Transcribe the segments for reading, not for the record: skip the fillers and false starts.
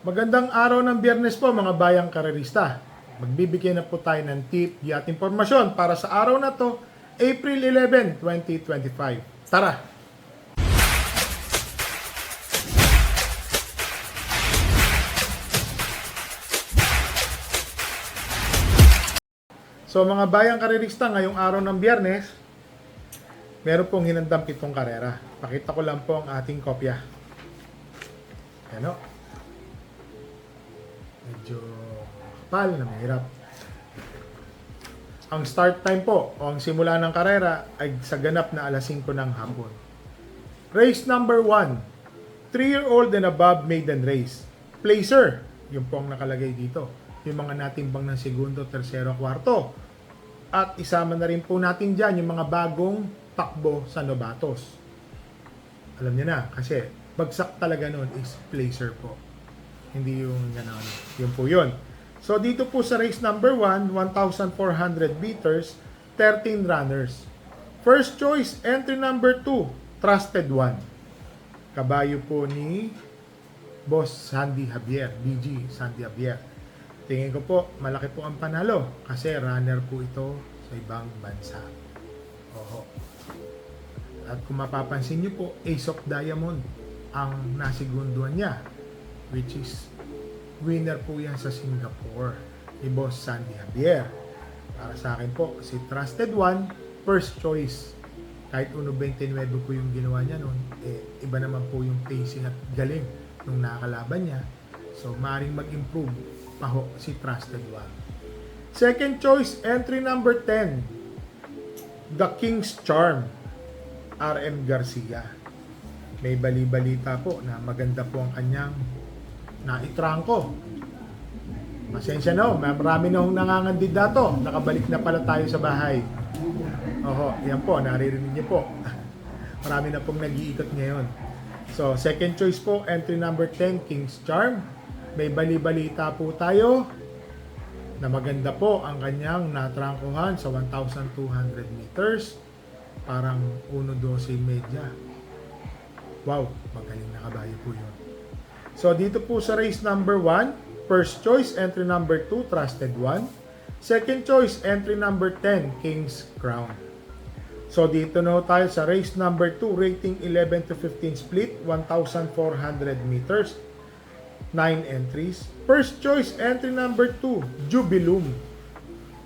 Magandang araw ng Biyernes po mga bayang karerista. Magbibigay na po tayo ng tip at impormasyon para sa araw na to, April 11, 2025. Tara! So mga bayang karerista, ngayong araw ng Biyernes, meron pong hinandang 7 karera. Pakita ko lang po ang ating kopya. Ano? Medyo kapal na mahirap. Ang start time po o ang simula ng karera ay sa ganap na alas 5 ng hapon. Race number 1, 3-year-old and above maiden race. Placer, yun po ang nakalagay dito. Yung mga natimbang ng segundo, tersero, kwarto. At isama na rin po natin dyan yung mga bagong takbo sa novatos. Alam niyo na, kasi bagsak talaga nun is placer po. Hindi yung gano'n. Yun po yun. So, dito po sa race number 1, 1,400 meters, 13 runners. First choice, entry number 2, Trusted One. Kabayo po ni Boss Sandy Javier, BG Sandy Javier. Tingin ko po, malaki po ang panalo kasi runner po ito sa ibang bansa. Oho. At kung mapapansin niyo po, Ace of Diamond ang nasigunduan niya, which is winner po yan sa Singapore ni Boss Sandy Javier. Para sa akin po, si Trusted One, first choice. Kahit 1.29 po yung ginawa niya noon, iba naman po yung pacing at galing nung nakakalaban niya. So, maaaring mag-improve pa ho si Trusted One. Second choice, entry number 10, The King's Charm, RM Garcia. May bali-balita po na maganda po ang kanyang naitrangko. Pasensya na, marami na hong nangangandidato. Nakabalik na pala tayo sa bahay. Oho, yan po, naririnig niyo po. Marami na pong nag-iikot ngayon. So, second choice po, entry number 10, King's Charm. May bali-balita po tayo na maganda po ang kanyang natrangkuhan sa 1,200 meters. Parang 1.12 media. Wow, magaling na kabayo po yun. So, dito po sa race number 1, first choice, entry number 2, Trusted One. Second choice, entry number 10, King's Crown. So, dito na tayo sa race number 2, rating 11 to 15 split, 1,400 meters, 9 entries. First choice, entry number 2, Jubilum.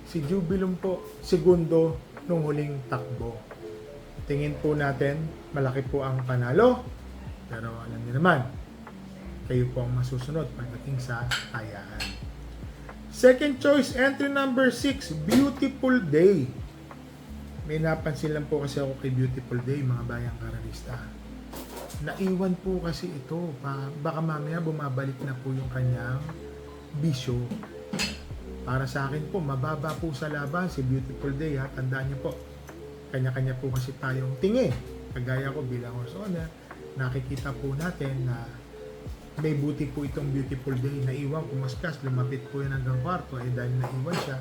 Si Jubilum po, segundo nung huling takbo. Tingin po natin, malaki po ang panalo. Pero alam niyo naman, kayo po ang masusunod pagdating sa tayaan. Second choice, entry number 6, Beautiful Day. May napansin lang po kasi ako kay Beautiful Day, mga bayang karalista. Naiwan po kasi ito. Baka mamaya bumabalik na po yung kanyang bisyo. Para sa akin po, mababa po sa laban si Beautiful Day. Ha? Tandaan niyo po, kanya-kanya po kasi tayong tingin. Kagaya ko bilang horse owner, nakikita po natin na may buti po itong Beautiful Day. Naiwan, pumaskas, lumapit po yan hanggang kwarto. Dahil naiwan siya,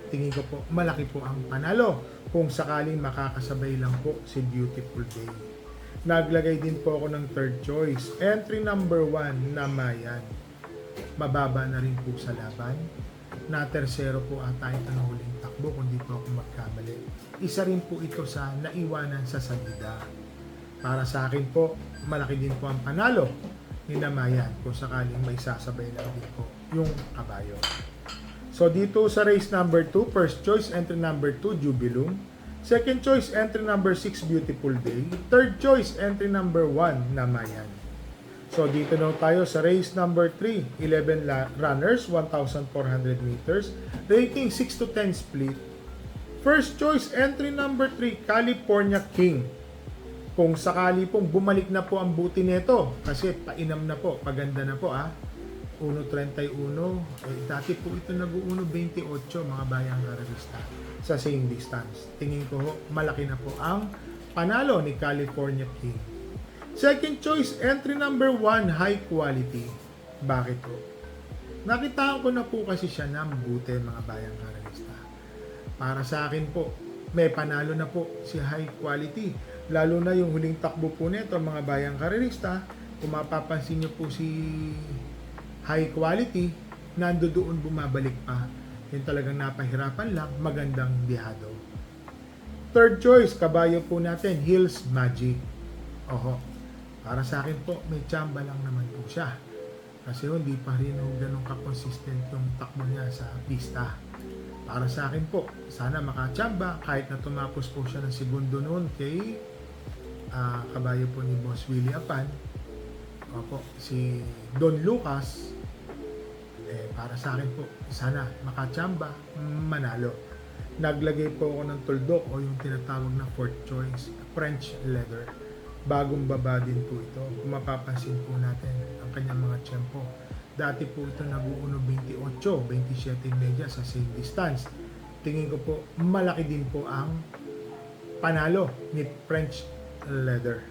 tingin ko po, malaki po ang panalo kung sakaling makakasabay lang po si Beautiful Day. Naglagay din po ako ng third choice. Entry number 1, Namayan. Mababa na rin po sa laban. Na tersero po ata ito ng huling takbo kung di po ako magkamali. Isa rin po ito sa naiwanan sa salida. Para sa akin po, malaki din po ang panalo ni Namayan kung sakaling may sasabay lang din po yung kabayo. So dito sa race number 2, first choice, entry number 2, Jubilum. Second choice, entry number 6, Beautiful Day. Third choice, entry number 1, Namayan. So dito na tayo sa race number 3, 11 runners, 1,400 meters, rating 6 to 10 split. First choice, entry number 3, California King. Kung sakali pong bumalik na po ang buti nito, kasi painam na po, paganda na po 1.31, dati po ito nag-1.28 mga bayang karalista sa same distance. Tingin ko malaki na po ang panalo ni California King. Second choice, entry number 1, High Quality. Bakit po? Nakitaan ko na po kasi siya ng buti mga bayang karalista. Para sa akin po, may panalo na po si High Quality. Lalo na yung huling takbo po nito mga bayang karalista. Kung mapapansin nyo po si high quality, nando doon bumabalik pa. Yung talagang napahirapan lang, magandang bihado. Third choice, kabayo po natin, Hills Magic. Oho, para sa akin po, may tsamba lang naman po siya. Kasi hindi pa rin ganun ka-consistent yung takbo niya sa pista. Para sa akin po, sana makatsamba kahit na tumapos po siya ng segundo noon kay kabayo po ni Boss Willie Apan. Opo, si Don Lucas. Para sa akin po, sana makatsamba, manalo. Naglagay po ako ng tuldok o yung tinatawag na fourth choice, French leather. Bagong baba din po ito. Kung mapapansin po natin ang kanyang mga tiyempo. Dati po ito nag-uuno 28, 27 media sa same distance. Tingin ko po, malaki din po ang panalo ni French leather.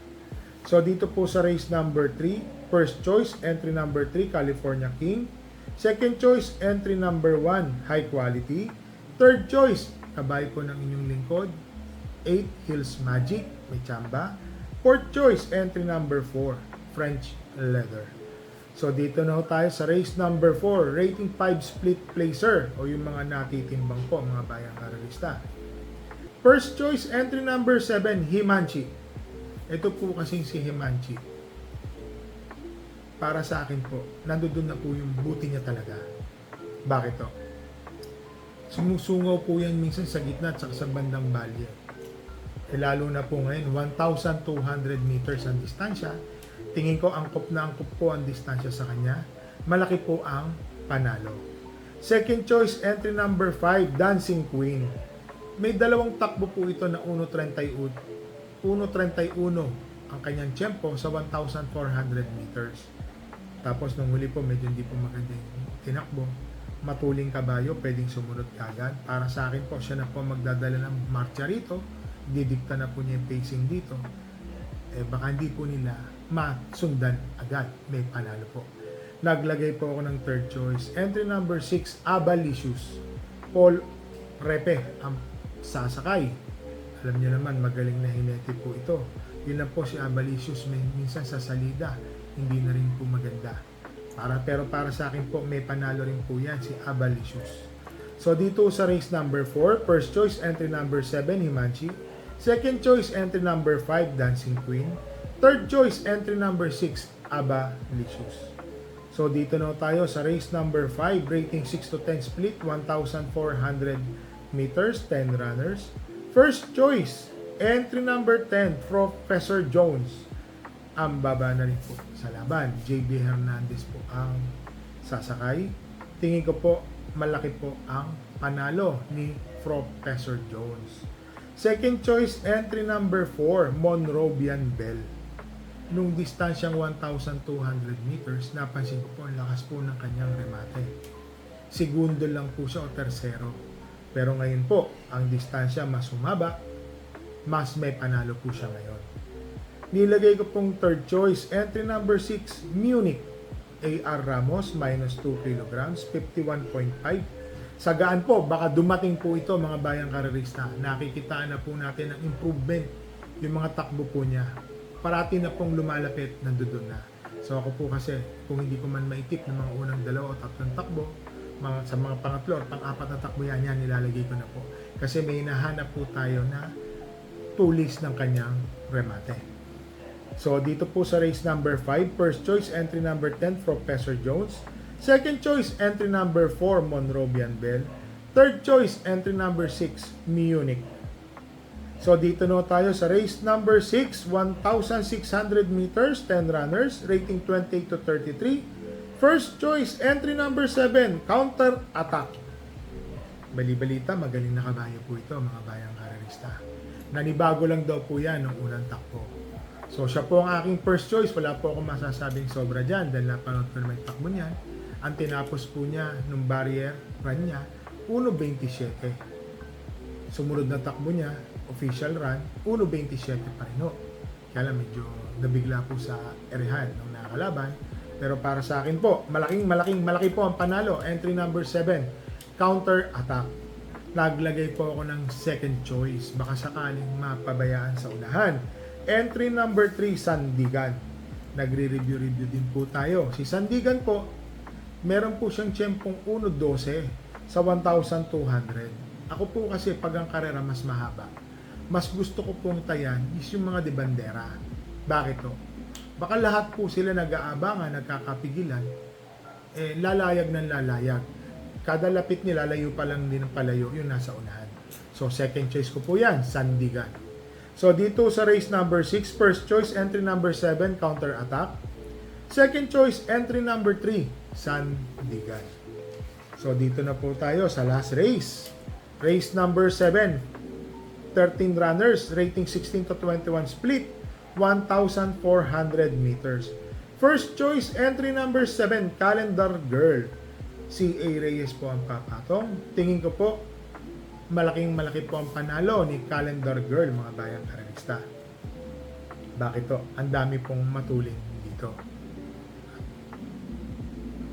So dito po sa race number 3, first choice, entry number 3, California King. Second choice, entry number 1, high quality. Third choice, kabayo po ng inyong lingkod, 8, Hills Magic, may tsamba. Fourth choice, entry number 4, French leather. So dito na tayo sa race number 4, rating 5 split placer o yung mga natitimbang po, mga bayang karalista. First choice, entry number 7, Himanchi. Ito po kasing si Himanchi. Para sa akin po, nandoon na po yung buti niya talaga. Bakit to? Sumusungaw po yan minsan sa gitna at sa bandang balye. Lalo na po ngayon, 1,200 meters ang distansya. Tingin ko angkop na angkop po ang distansya sa kanya. Malaki po ang panalo. Second choice, entry number 5, Dancing Queen. May dalawang takbo po ito na 1.31 ang kanyang tempo sa 1,400 meters. Tapos nung huli po, medyo hindi po maganda yung tinakbo. Matuling kabayo, pwedeng sumunod kagad. Para sa akin po, siya na po magdadala ng marcha rito. Didikta na po niya yung pacing dito. Baka hindi po nila masundan agad. May panalo po. Naglagay po ako ng third choice. Entry number 6, Abalicious. Paul Repe ang sasakay. Alam niyo naman, magaling na hinete po ito. Yun lang po si Abalicious, minsan sa salida, hindi na rin po maganda. Pero para sa akin po, may panalo rin po yan, si Abalicious. So dito sa race number 4, first choice, entry number 7, Himanchi. Second choice, entry number 5, Dancing Queen. Third choice, entry number 6, Abalicious. So dito na tayo sa race number 5, rating 6 to 10 split, 1,400 meters, 10 runners. First choice, entry number 10, Professor Jones. Ang baba na rin po sa laban. JB Hernandez po ang sasakay. Tingin ko po, malaki po ang panalo ni Professor Jones. Second choice, entry number 4, Monrobian Bell. Nung distansyang 1,200 meters, napansin ko po ang lakas po ng kanyang remate. Segundo lang po siya o tersero. Pero ngayon po, ang distansya mas humaba, mas may panalo po siya ngayon. Nilagay ko pong third choice, entry number 6, Munich. A.R. Ramos, minus 2 kilograms, 51.5. Sagaan po, baka dumating po ito mga bayang karerista. Nakikitaan na po natin ang improvement, yung mga takbo po niya. Parati na pong lumalapit, nandoon na. So ako po kasi, kung hindi ko man maitip ng mga unang 2 o 3 takbo, sa mga pangatlo or pang-apat na takbo yan, nilalagay ko na po. Kasi may nahanap po tayo na tulis ng kanyang remate. So dito po sa race number 5, first choice, entry number 10, Professor Jones. Second choice, entry number 4, Monrobian Bell. Third choice, entry number 6, Munich. So dito na tayo sa race number 6, 1,600 meters, 10 runners, rating 28 to 33. First choice, entry number 7, Counter Attack. Bali-balita, magaling na kabayo po ito, mga bayang karerista. Nanibago lang daw po yan ng unang takbo. So siya po ang aking first choice. Wala po akong masasabing sobra dyan dahil napanood ko naman yung takbo niyan. Ang tinapos po niya nung barrier run niya, 1.27. Sumunod na takbo niya, official run, 1.27 pa rin. Kaya lang medyo nabigla po sa erehan ng nakakalaban. Pero para sa akin po, malaki po ang panalo. Entry number 7, Counter Attack. Naglagay po ako ng second choice. Baka sakaling mapabayaan sa unahan. Entry number 3, Sandigan. Nagre-review din po tayo. Si Sandigan po, meron po siyang tiyempong 1.12 sa 1,200. Ako po kasi pag ang karera mas mahaba, mas gusto ko pong tayan is yung mga debandera. Bakit to? Baka lahat po sila nag-aabangan, nagkakapigilan, lalayag ng lalayag. Kada lapit nila, layo pa lang din ng palayo, yung nasa unahan. So, second choice ko po yan, Sandigan. So, dito sa race number 6, first choice, entry number 7, counter attack. Second choice, entry number 3, Sandigan. So, dito na po tayo sa last race. Race number 7, 13 runners, rating 16 to 21 split, 1,400 meters. First choice, entry number 7, Calendar Girl. Si A. Reyes po ang papatong. Tingin ko po, malaki po ang panalo ni Calendar Girl, mga bayang karerista. Bakit to? Ang dami pong matuling dito.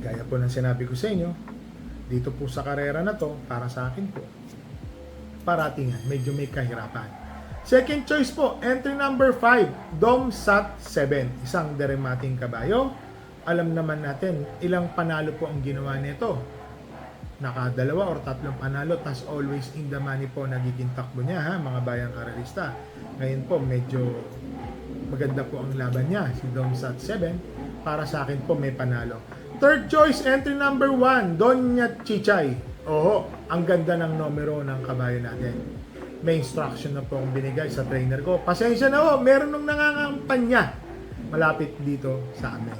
Gaya po ng sinabi ko sa inyo, dito po sa karera na to, para sa akin po, paratingan, medyo may kahirapan. Second choice po, entry number 5, Dom Sat 7, isang deremating kabayo. Alam naman natin, ilang panalo po ang ginawa nito. Nakadalawa or tatlong panalo, tas always in the money po nagiging takbo niya, ha, mga bayang karerista. Ngayon po, medyo maganda po ang laban niya, si Dom Sat 7. Para sa akin po, may panalo. Third choice, entry number 1, Doña Chichay. Oho, ang ganda ng numero ng kabayo natin. May instruction na po akong binigay sa trainer ko. Pasensya na ho, meron nung nangangampanya malapit dito sa amin.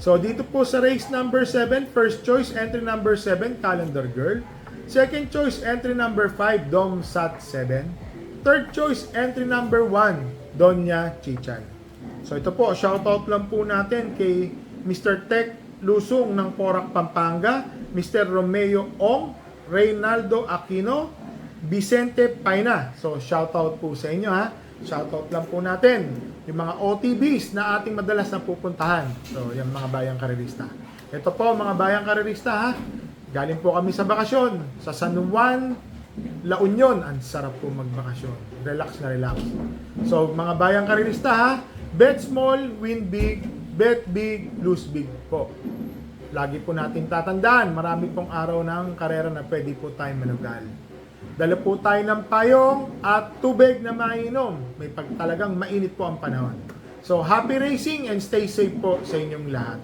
So, dito po sa race number 7, first choice, entry number 7, Calendar Girl. Second choice, entry number 5, Dom Sat 7. Third choice, entry number 1, Doña Chichay. So, ito po, shoutout lang po natin kay Mr. Tech Lusong ng Porac, Pampanga, Mr. Romeo Ong, Reynaldo Aquino, Vicente Paina. So, shoutout po sa inyo, ha. Shoutout lang po natin yung mga OTBs na ating madalas na pupuntahan. So, yung mga bayang karerista. Ito po, mga bayang karerista, ha. Galing po kami sa bakasyon sa San Juan, La Union. Ang sarap po magbakasyon. Relax na relax. So, mga bayang karerista, ha. Bet small, win big. Bet big, lose big po. Lagi po natin tatandaan, marami pong araw ng karera na pwede po tayo manugal. Dala po tayo ng payong at tubig na mainom. May talagang mainit po ang panahon. So, happy racing and stay safe po sa inyong lahat.